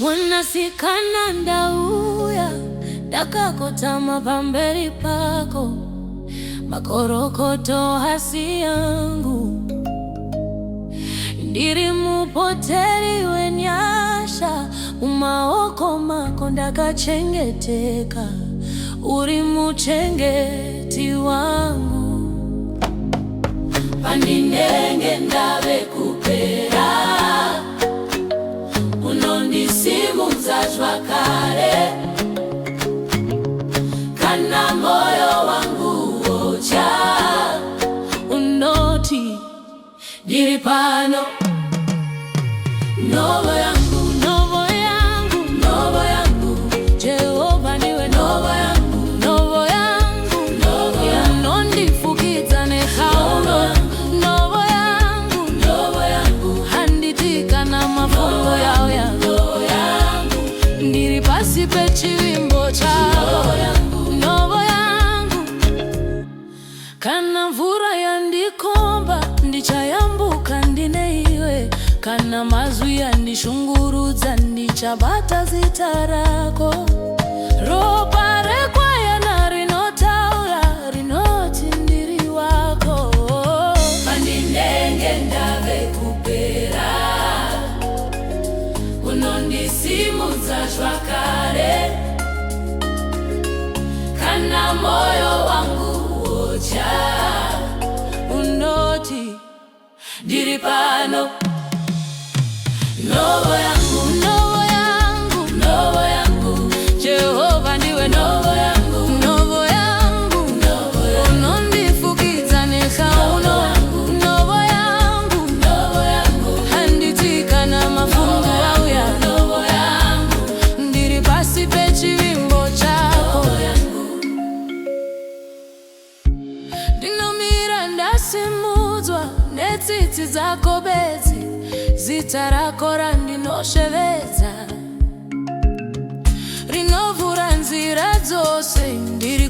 Mwanasikana ndauya ndakakotama pamberi pako, makorokoto hasi yangu ndiri mupoteri wenyasha, mumaoko mako ndakachengeteka, uri muchengeti wangu. Pandinenge ndave kupera, unondisimudza zvakare, kana moyo wangu wocha, unoti ndiri pano. Novo yangu, novo yangu, novo yangu, Jehova ndiwe novo yangu, novo yangu, novo yangu, unondifukidza nekauno, novo yangu, novo yangu, handitika namafungo yawo yangu, ndiri pasi pechivimbo chako, novo yangu. Kana mvura yandikomba ndichayambuka ndine iwe, kana mazwi yandishungurudza ndichabata zita rako. Ropa rekwayana rinotaura rinoti ndiri wako. Pandinenge ndave kupera, unondisimudza zvakare, kana moyo wangu wocha, unoti ndiri pano. Novo yangu, novo yangu, novo yangu, Jehova ndiwe novo yangu, novo yangu, novo yangu, unondifukidza nekauno, novo yangu, novo yangu, handitika namafungo auya, novo yangu, ndiri pasi pechivimbo chako. Ndinomira ndasimudzwa netsitsi dzako bedzi, zita rako randinoshevedza, rinovhura nzira dzose ndiri